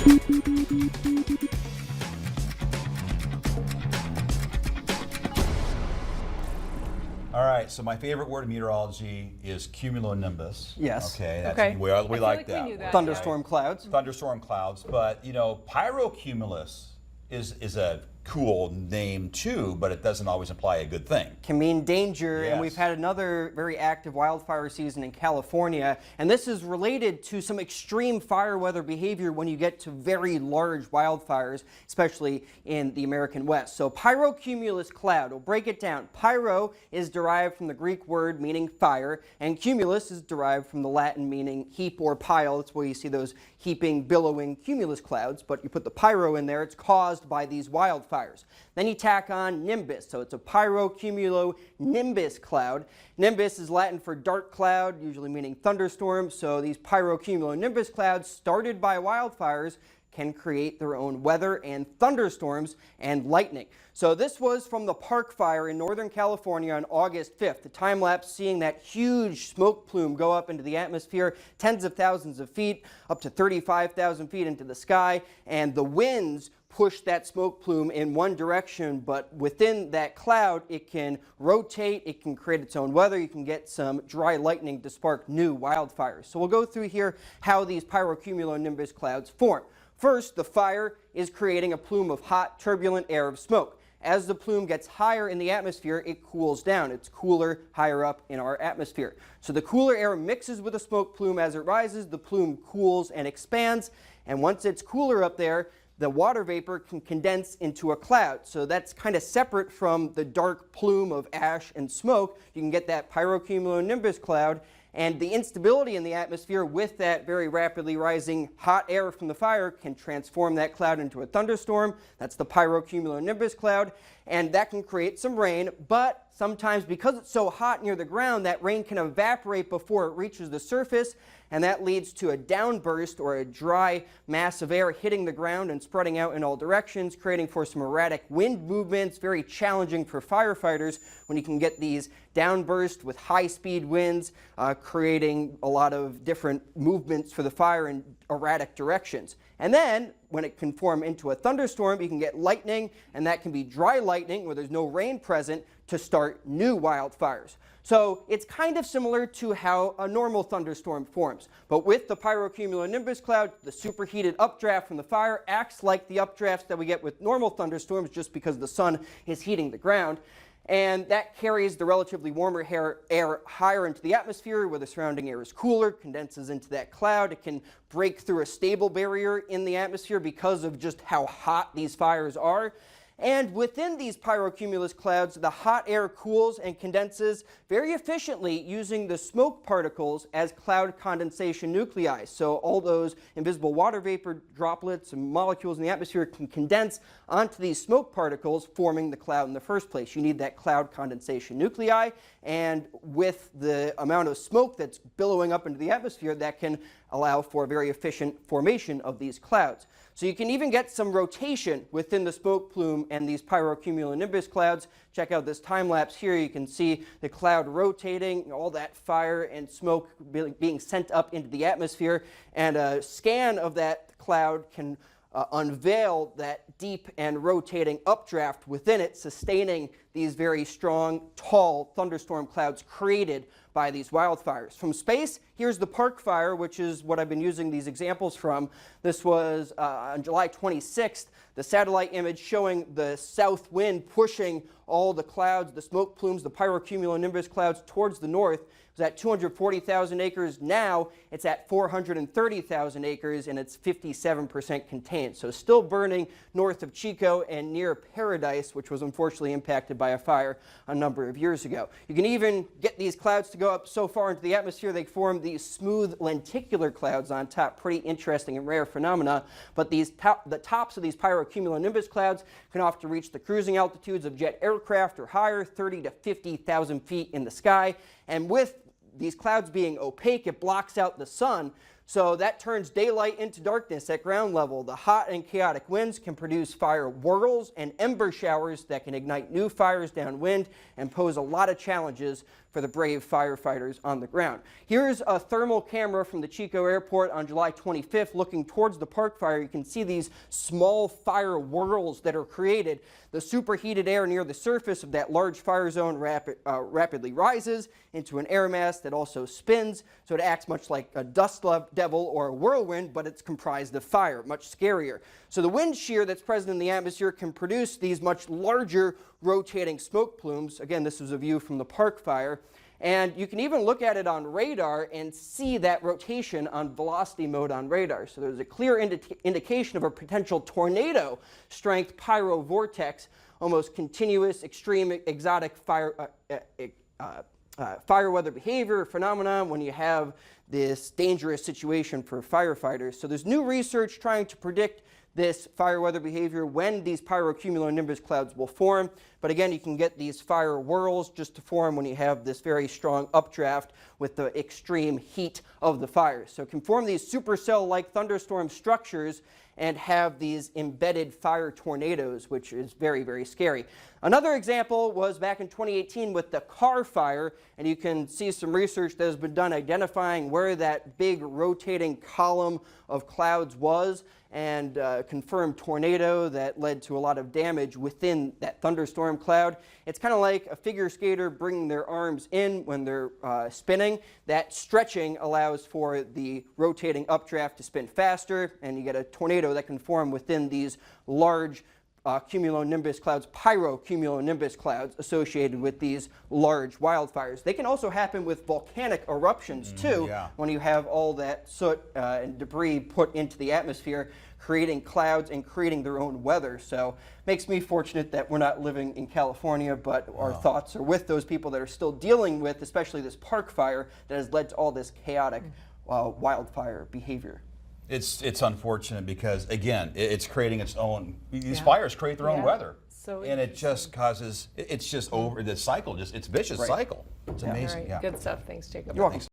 All right, so my favorite word in meteorology is cumulonimbus. Yes. Okay, that's, Okay. we I like feel like we that. knew word, that. Thunderstorm clouds. Thunderstorm clouds, but you know, pyrocumulus is a cool name too, but it doesn't always imply a good thing. Can mean danger, and we've Yes. had another very active wildfire season in California, and this is related to some extreme fire weather behavior when you get to very large wildfires, especially in the American West. So pyrocumulus cloud, we'll break it down. Pyro is derived from the Greek word meaning fire, and cumulus is derived from the Latin meaning heap or pile. That's where you see those heaping, billowing cumulus clouds, but you put the pyro in there, it's caused by these wildfires. Then you tack on nimbus, so it's a pyrocumulonimbus cloud. Nimbus is Latin for dark cloud, usually meaning thunderstorm, so these pyrocumulonimbus clouds started by wildfires can create their own weather and thunderstorms and lightning. So this was from the Park Fire in Northern California on August 5th. The time lapse seeing that huge smoke plume go up into the atmosphere, tens of thousands of feet, up to 35,000 feet into the sky, and the winds push that smoke plume in one direction, but within that cloud it can rotate, it can create its own weather, you can get some dry lightning to spark new wildfires. So we'll go through here how these pyrocumulonimbus clouds form. First, the fire is creating a plume of hot, turbulent air of smoke. As the plume gets higher in the atmosphere, it cools down. It's cooler higher up in our atmosphere. So the cooler air mixes with the smoke plume as it rises, the plume cools and expands, and once it's cooler up there, the water vapor can condense into a cloud. So that's kind of separate from the dark plume of ash and smoke. You can get that pyrocumulonimbus cloud, and the instability in the atmosphere with that very rapidly rising hot air from the fire can transform that cloud into a thunderstorm. That's the pyrocumulonimbus cloud, and that can create some rain, but sometimes because it's so hot near the ground, that rain can evaporate before it reaches the surface, and that leads to a downburst or a dry mass of air hitting the ground and spreading out in all directions, creating for some erratic wind movements, very challenging for firefighters when you can get these downbursts with high-speed winds, creating a lot of different movements for the fire in erratic directions. And then, when it can form into a thunderstorm, you can get lightning, and that can be dry lightning where there's no rain present to start new wildfires. So it's kind of similar to how a normal thunderstorm forms. But with the pyrocumulonimbus cloud, the superheated updraft from the fire acts like the updrafts that we get with normal thunderstorms just because the sun is heating the ground. And that carries the relatively warmer air higher into the atmosphere where the surrounding air is cooler, condenses into that cloud. It can break through a stable barrier in the atmosphere because of just how hot these fires are. And within these pyrocumulus clouds, the hot air cools and condenses very efficiently using the smoke particles as cloud condensation nuclei. So all those invisible water vapor droplets and molecules in the atmosphere can condense onto these smoke particles, forming the cloud in the first place. You need that cloud condensation nuclei, and with the amount of smoke that's billowing up into the atmosphere, that can allow for a very efficient formation of these clouds. So you can even get some rotation within the smoke plume and these pyrocumulonimbus clouds. Check out this time lapse here. You can see the cloud rotating, all that fire and smoke being sent up into the atmosphere, and a scan of that cloud can unveil that deep and rotating updraft within it, sustaining these very strong, tall thunderstorm clouds created by these wildfires. From space, here's the Park Fire, which is what I've been using these examples from. This was on July 26th, the satellite image showing the south wind pushing all the clouds, the smoke plumes, the pyrocumulonimbus clouds towards the north. It was at 240,000 acres. Now it's at 430,000 acres, and it's 57% contained. So still burning north of Chico and near Paradise, which was unfortunately impacted by a fire a number of years ago. You can even get these clouds to go up so far into the atmosphere they form these smooth lenticular clouds on top. Pretty interesting and rare phenomena. But the tops of these pyrocumulonimbus clouds can often reach the cruising altitudes of jet aircraft or higher, 30 to 50,000 feet in the sky. And with these clouds being opaque, it blocks out the sun. So that turns daylight into darkness at ground level. The hot and chaotic winds can produce fire whirls and ember showers that can ignite new fires downwind and pose a lot of challenges for the brave firefighters on the ground. Here's a thermal camera from the Chico Airport on July 25th looking towards the park fire. You can see these small fire whirls that are created. The superheated air near the surface of that large fire zone rapidly rises into an air mass that also spins, so it acts much like a dust devil or a whirlwind, but it's comprised of fire, much scarier. So the wind shear that's present in the atmosphere can produce these much larger rotating smoke plumes. Again, this is a view from the park fire. And you can even look at it on radar and see that rotation on velocity mode on radar. So there's a clear indication of a potential tornado strength pyrovortex, almost continuous, extreme, exotic fire weather behavior phenomenon when you have this dangerous situation for firefighters. So there's new research trying to predict this fire weather behavior when these pyrocumulonimbus clouds will form. But again, you can get these fire whirls just to form when you have this very strong updraft with the extreme heat of the fire. So it can form these supercell-like thunderstorm structures and have these embedded fire tornadoes, which is very, very scary. Another example was back in 2018 with the Carr fire, and you can see some research that has been done identifying where that big rotating column of clouds was, and confirmed tornado that led to a lot of damage within that thunderstorm cloud. It's kind of like a figure skater bringing their arms in when they're spinning. That stretching allows for the rotating updraft to spin faster, and you get a tornado that can form within these large cumulonimbus clouds, pyrocumulonimbus clouds associated with these large wildfires. They can also happen with volcanic eruptions too, when you have all that soot and debris put into the atmosphere, creating clouds and creating their own weather. So makes me fortunate that we're not living in California, but our thoughts are with those people that are still dealing with, especially this park fire that has led to all this chaotic wildfire behavior. It's unfortunate because, again, it's creating its own, these fires create their own weather. So and it just causes, it's just over, the cycle, it's a vicious cycle. It's amazing. All right. Good stuff. Thanks, Jacob. You're welcome.